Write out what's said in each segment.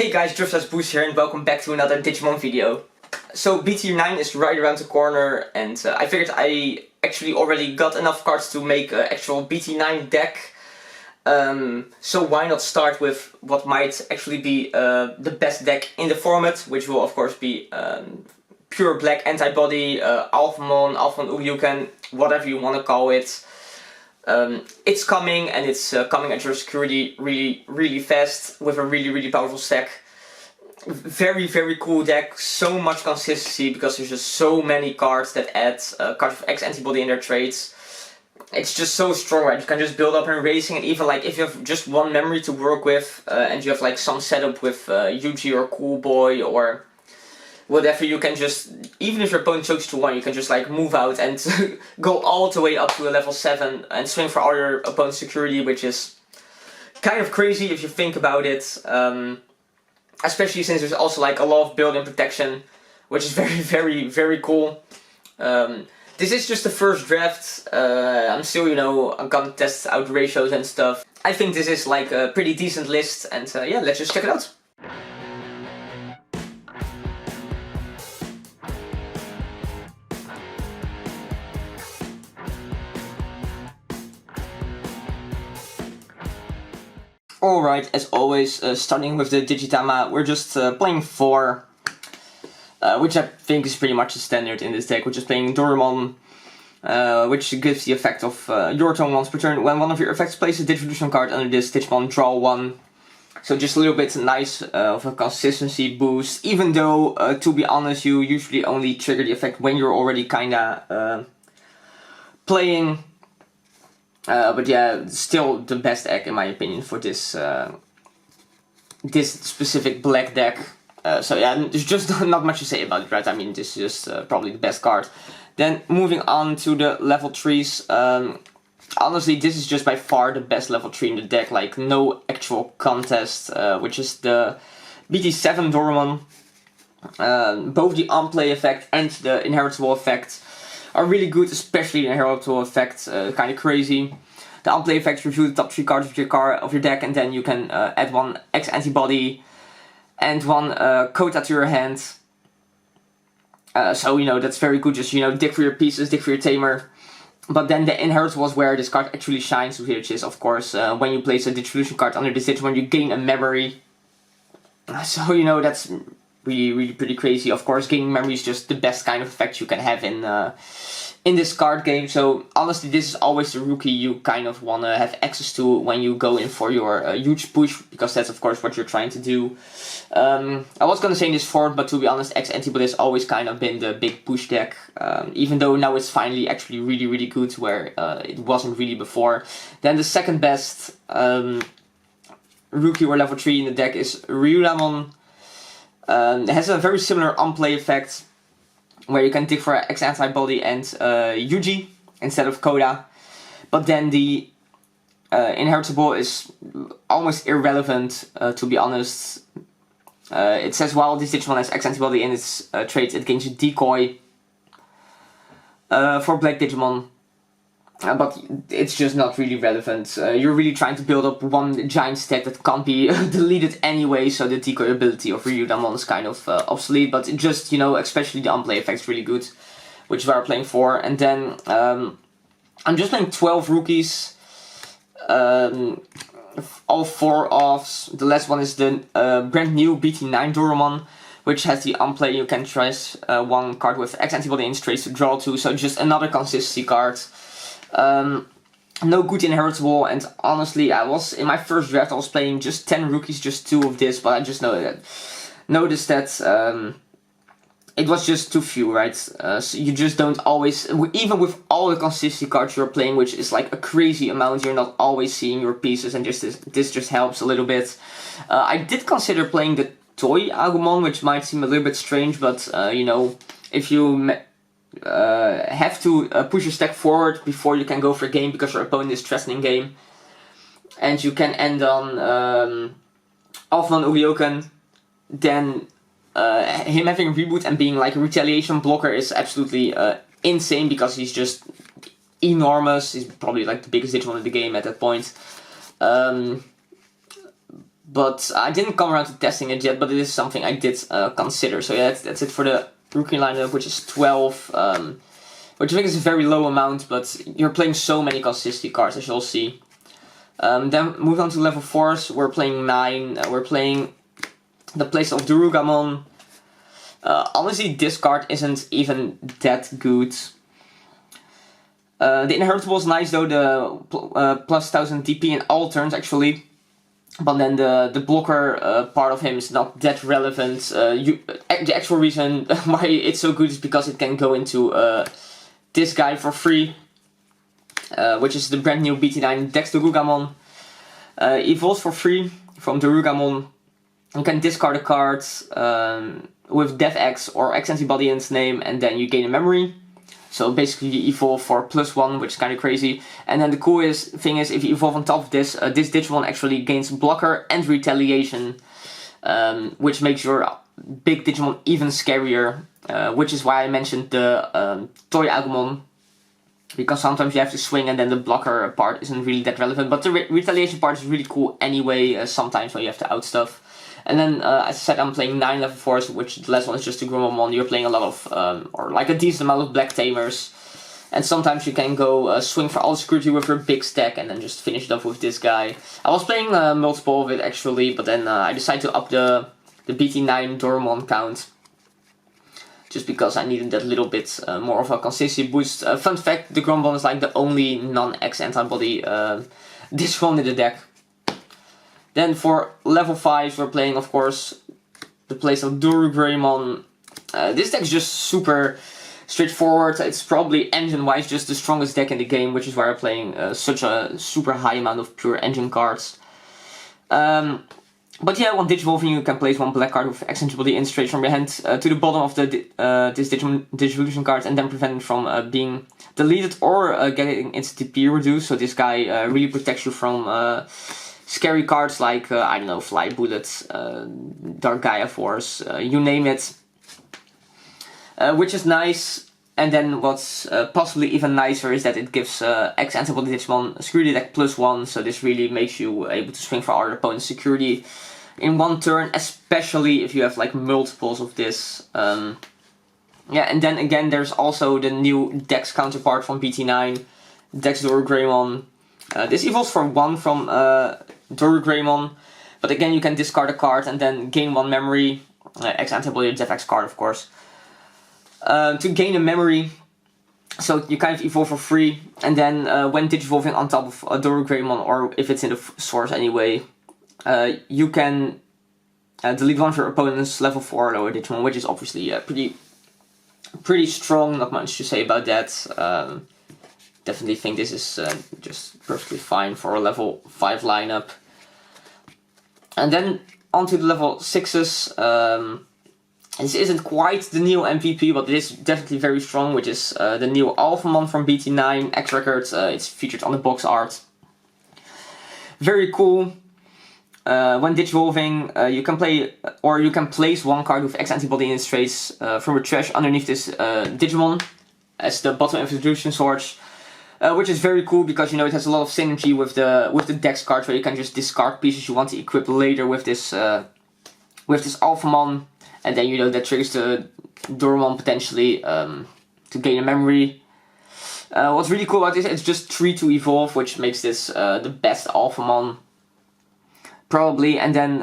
Hey guys, Boost here and welcome back to another Digimon video. So BT9 is right around the corner and I figured I actually already got enough cards to make an actual BT9 deck. So why not start with what might actually be the best deck in the format, which will of course be pure black antibody, Alphamon Ouryuken, whatever you want to call it. It's coming, and it's coming at your security really fast with a really powerful stack. Very cool deck, so much consistency because there's just so many cards that add cards of X-Antibody in their trades. It's just so strong, right? You can just build up in racing, and even like if you have just one memory to work with and you have like some setup with Yuji or Cool Boy or whatever, you can just, even if your opponent chokes to 1, you can just like move out and go all the way up to a level 7 and swing for all your opponent's security, which is kind of crazy if you think about it. Especially since there's also like a lot of build-in protection, which is very cool. This is just the first draft. I'm still, I'm gonna test out ratios and stuff. I think this is like a pretty decent list, and yeah, let's just check it out. Alright, as always, starting with the Digitama, we're just playing 4, which I think is pretty much the standard in this deck. We're just playing Doraemon, which gives the effect of your turn once per turn. When one of your effects places a Digivolution card under this Digimon, draw 1. So just a little bit nice of a consistency boost, even though, to be honest, you usually only trigger the effect when you're already kinda playing. But yeah, still the best deck in my opinion for this this specific black deck. So yeah, there's just not much to say about it, right? I mean, this is just probably the best card. Then moving on to the level 3s. Honestly, this is just by far the best level 3 in the deck. Like, no actual contest, which is the BT7 Doraemon. Both the on-play effect and the inheritable effect are really good, especially the inheritable effect, kind of crazy. The on-play effect review the top 3 cards of your deck, and then you can add 1 X-Antibody and 1 Kota to your hand. So that's very good. Just dig for your pieces, dig for your tamer. But then the inheritable is where this card actually shines, which is of course when you place a Digivolution card under this Digimon, you gain a memory. So that's really pretty crazy. Of course, gaining memory is just the best kind of effect you can have in this card game. So honestly, this is always the rookie you kind of want to have access to when you go in for your huge push, because that's of course what you're trying to do. I was gonna say in this form, but to be honest, X-Antibody has always kind of been the big push deck, even though now it's finally actually really good, where it wasn't really before. Then the second best rookie or level 3 in the deck is Ouryuken. It has a very similar on-play effect, where you can dig for X-Antibody and Yuji instead of Kota. But then the inheritable is almost irrelevant, to be honest. It says while this Digimon has X-Antibody in its traits, it gains a decoy for Black Digimon. But it's just not really relevant. You're really trying to build up one giant stack that can't be deleted anyway, so the decoy ability of Ouryuken is kind of obsolete, but it just, especially the unplay effect is really good, which is what we're playing for. And then I'm just playing 12 rookies, all 4 offs. The last one is the brand new BT9 Doraemon, which has the unplay. You can trace 1 card with X-Antibody in trades to draw 2, so just another consistency card. No good inheritable, and honestly, in my first draft I was playing just 10 rookies, just 2 of this, but I just noticed that it was just too few, right? So you just don't always, even with all the consistency cards you're playing, which is like a crazy amount, you're not always seeing your pieces, and this just helps a little bit. I did consider playing the toy Agumon, which might seem a little bit strange, but if you have to push your stack forward before you can go for a game, because your opponent is threatening game, and you can end on Alphamon Ouryuken, then him having a reboot and being like a retaliation blocker is absolutely insane, because he's just enormous. He's probably like the biggest Digimon in the game at that point. but I didn't come around to testing it yet, but it is something I did consider. So yeah, that's it for the Ouryuken lineup, which is 12, which I think is a very low amount, but you're playing so many consistency cards, as you'll see. Then moving on to level 4s, we're playing 9, we're playing the place of Ouryuken. Honestly, this card isn't even that good. The inheritable is nice though, the plus 1000 DP in all turns actually. But then the blocker part of him is not that relevant. The actual reason why it's so good is because it can go into this guy for free. Which is the brand new BT9 Ouryuken. Evolves for free from the Ouryuken. You can discard a card with DefX or X-Antibody in its name, and then you gain a memory. So basically you evolve for +1, which is kind of crazy. And then the coolest thing is, if you evolve on top of this, this Digimon actually gains blocker and retaliation, which makes your big Digimon even scarier. Which is why I mentioned the Toy Agumon, because sometimes you have to swing and then the blocker part isn't really that relevant. But the retaliation part is really cool anyway, sometimes when you have to out stuff. And then, as I said, I'm playing 9 level 4s, which the last one is just a Gromomon. You're playing a lot of, or like a decent amount of Black Tamers. And sometimes you can go swing for all security with your big stack and then just finish it off with this guy. I was playing multiple of it actually, but then I decided to up the BT9 Dormon count. Just because I needed that little bit more of a consistency boost. Fun fact, the Gromomon is like the only non-X-Antibody Digimon in the deck. Then for level 5, we're playing, of course, the place of Ouryuken. This deck is just super straightforward. It's probably engine-wise just the strongest deck in the game, which is why we're playing such a super high amount of pure engine cards. But yeah, when Digivolving, you can place one black card with X-Antibody in straight from your hand to the bottom of the this Digivolution card, and then prevent it from being deleted or getting its DP reduced. So this guy really protects you from scary cards like, I don't know, Fly Bullets, Dark Gaia Force, you name it. Which is nice. And then what's possibly even nicer is that it gives X-Antibody Digimon security deck +1, so this really makes you able to swing for other opponent's security in one turn, especially if you have like multiples of this. Yeah, and then again there's also the new Dex counterpart from BT9, Dex Ouryuken. This evolves for 1 from Ouryuken, but again you can discard a card and then gain 1 memory, X-Antibody DefX card of course. To gain a memory, so you kind of evolve for free, and then when digivolving on top of a Ouryuken, or if it's in the source anyway, you can delete one of your opponent's level 4 lower Digimon, which is obviously pretty strong, not much to say about that. Definitely think this is just perfectly fine for a level 5 lineup. And then onto the level 6s. This isn't quite the new MVP, but it is definitely very strong, which is the new Alphamon from BT9 Xrecords. It's featured on the box art. Very cool. When digivolving, you can play, or you can place one card with X-Antibody in its trace from your trash underneath this Digimon as the bottom evolution source. Which is very cool because, you know, it has a lot of synergy with the Dex cards, where you can just discard pieces you want to equip later with this Alphamon, and then, you know, that triggers the Dormon potentially to gain a memory. What's really cool about this, it's just 3 to evolve, which makes this the best Alphamon probably. And then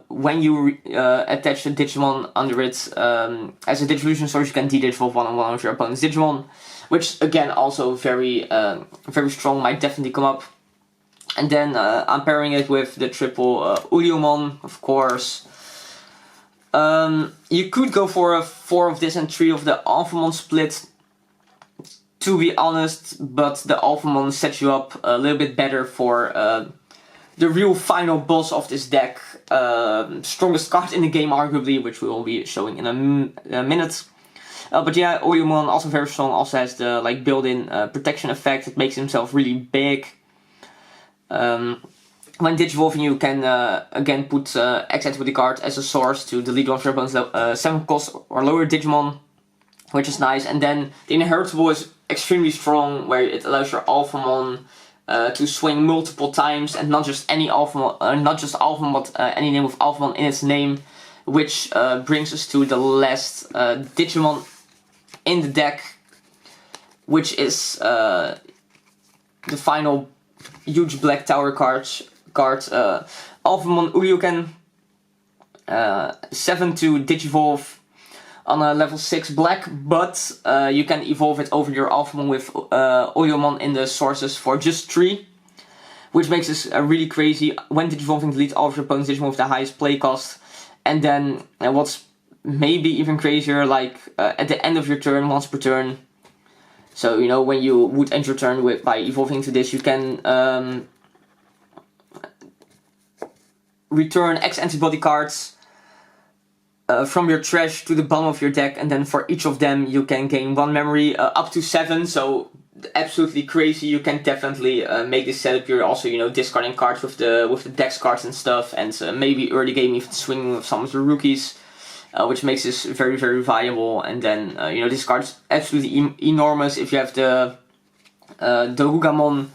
when you attach a Digimon under it as a Digivolution source, you can de-digivolve one of your opponent's Digimon. Which again also very strong, might definitely come up. And then I'm pairing it with the triple Ouryuken, of course. You could go for a 4 of this and 3 of the Alphamon split, to be honest, but the Alphamon sets you up a little bit better for the real final boss of this deck. Strongest card in the game arguably, which we will be showing in a minute. But yeah, Ouryuken also very strong, also has the like built-in protection effect. It makes himself really big. When digivolving, you can again put X-Antibody card as a source to delete one of your opponent's 7 cost or lower Digimon, which is nice. And then the inheritable is extremely strong, where it allows your Alphamon to swing multiple times, and not just any Alphamon, not just Alphamon, but any name with Alphamon in its name, which brings us to the last Digimon in the deck, which is the final huge black tower card, Alphamon Ouryuken, 7-2 Digivolve on a level 6 black, but you can evolve it over your Alphamon with Ouryuken in the sources for just 3, which makes this really crazy. When Digivolving, delete all of your opponent's Digimon with the highest play cost, and then what's maybe even crazier, like at the end of your turn, once per turn. So you know, when you would end your turn by evolving to this, you can return X-Antibody cards from your trash to the bottom of your deck, and then for each of them you can gain 1 memory, up to 7, so absolutely crazy. You can definitely make this setup. You're also, you know, discarding cards with the dex cards and stuff, and maybe early game even swinging with some of the rookies, which makes this very, very viable. And then, you know, this card's absolutely enormous. If you have the Rugamon,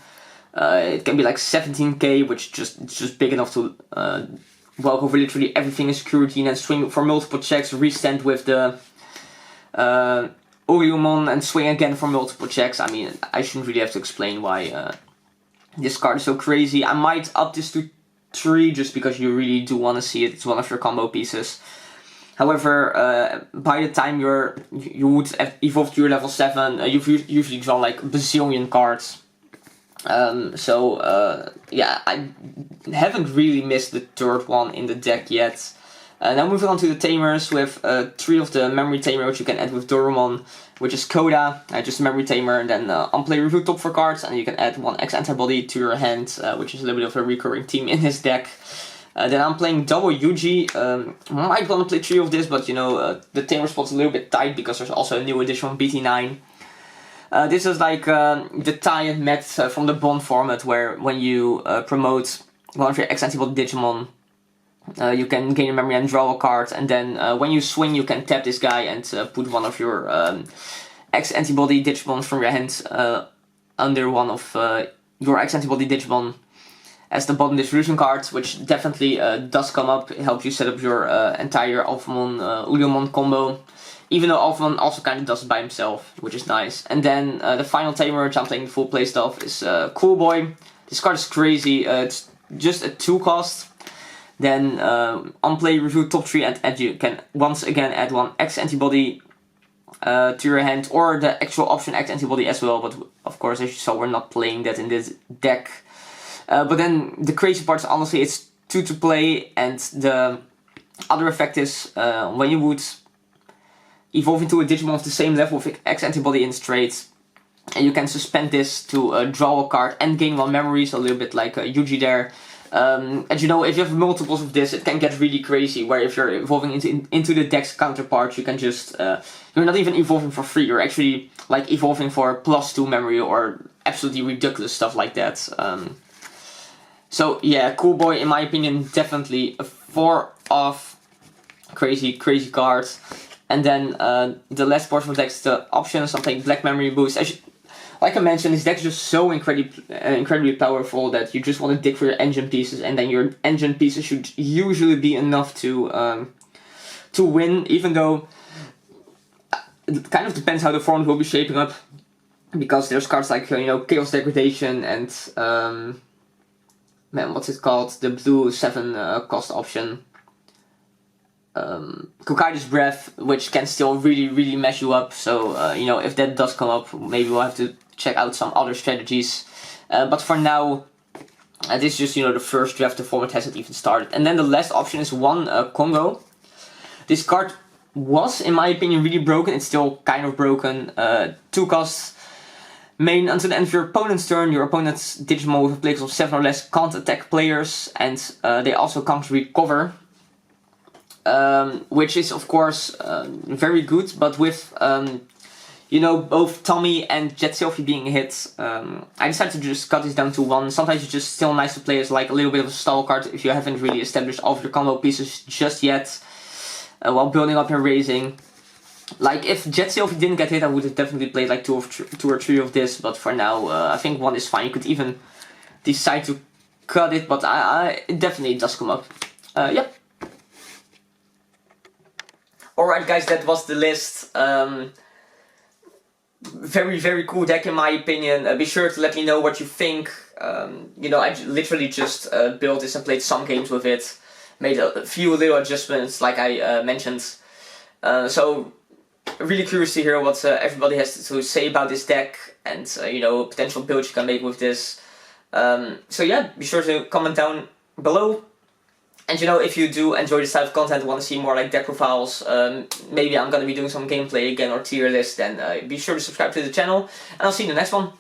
it can be like 17k, which it's just big enough to walk over literally everything in security, and then swing for multiple checks, restand with the Ouryuken, and swing again for multiple checks. I mean, I shouldn't really have to explain why this card is so crazy. I might up this to 3 just because you really do want to see it. It's one of your combo pieces. However, by the time you would have evolved to your level 7, you've usually drawn like a bazillion cards. Yeah, I haven't really missed the 3rd one in the deck yet. Now moving on to the tamers, with 3 of the memory tamer, which you can add with Dorumon, which is Coda, just a memory tamer, and then on play review top 4 cards, and you can add 1 X-Antibody to your hand, which is a little bit of a recurring theme in this deck. Then I'm playing double Yuji. Might want to play 3 of this, but you know, the tamer spot's a little bit tight because there's also a new edition of BT9. This is like the tie and met from the Bond format, where when you promote one of your X-Antibody Digimon, you can gain a memory and draw a card, and then when you swing you can tap this guy and put one of your X-Antibody Digimon from your hand under one of your X-Antibody Digimon as the bottom distribution card, which definitely does come up. It helps you set up your entire Alphamon Ouryuken combo. Even though Alphamon also kind of does it by himself, which is nice. And then the final tamer, which I'm playing the full play stuff, is Cool Boy. This card is crazy. It's just a 2 cost. Then on play review top 3, and you can once again add 1 X-Antibody to your hand, or the actual option X-Antibody as well. But of course, as you saw, we're not playing that in this deck. But then the crazy part is honestly it's 2 to play, and the other effect is when you would evolve into a Digimon of the same level with X-Antibody in straight, and you can suspend this to draw a card and gain 1 memory, so a little bit like Yuji there. And you know, if you have multiples of this, it can get really crazy, where if you're evolving into the deck's counterpart, you can just, you're not even evolving for free, you're actually like evolving for +2 memory or absolutely ridiculous stuff like that. So yeah, Cool Boy, in my opinion, definitely a 4-off crazy card. And then the last portion of the deck is the options. I'm playing Black Memory Boost. Like I mentioned, this deck is just so incredibly powerful that you just want to dig for your engine pieces, and then your engine pieces should usually be enough to win, even though it kind of depends how the format will be shaping up, because there's cards like, you know, Chaos Degradation and, man, what's it called? The blue 7 cost option. Kokaido's Breath, which can still really mess you up, so you know, if that does come up, maybe we'll have to check out some other strategies, but for now this is just, you know, the first draft. The format hasn't even started. And then the last option is 1 Congo. This card was, in my opinion, really broken. It's still kind of broken. 2 costs. Main, until the end of your opponent's turn, your opponent's Digimon with a play cost of 7 or less can't attack players, and they also can't recover. Which is of course very good, but with you know, both Tommy and Jet Sylvie being hit, I decided to just cut this down to 1. Sometimes it's just still nice to play as like a little bit of a stall card if you haven't really established all of your combo pieces just yet, while building up your raising. Like if Jet Sylvie didn't get hit, I would have definitely played like 2 or 3 of this, but for now I think 1 is fine. You could even decide to cut it, but it definitely does come up. Yep. Alright guys, that was the list. Very, very cool deck in my opinion. Be sure to let me know what you think. You know, I literally just built this and played some games with it. Made a few little adjustments like I mentioned. So, really curious to hear what everybody has to say about this deck. And, you know, potential builds you can make with this. So yeah, be sure to comment down below. And you know, if you do enjoy this type of content and want to see more like deck profiles, maybe I'm going to be doing some gameplay again or tier list, then be sure to subscribe to the channel, and I'll see you in the next one.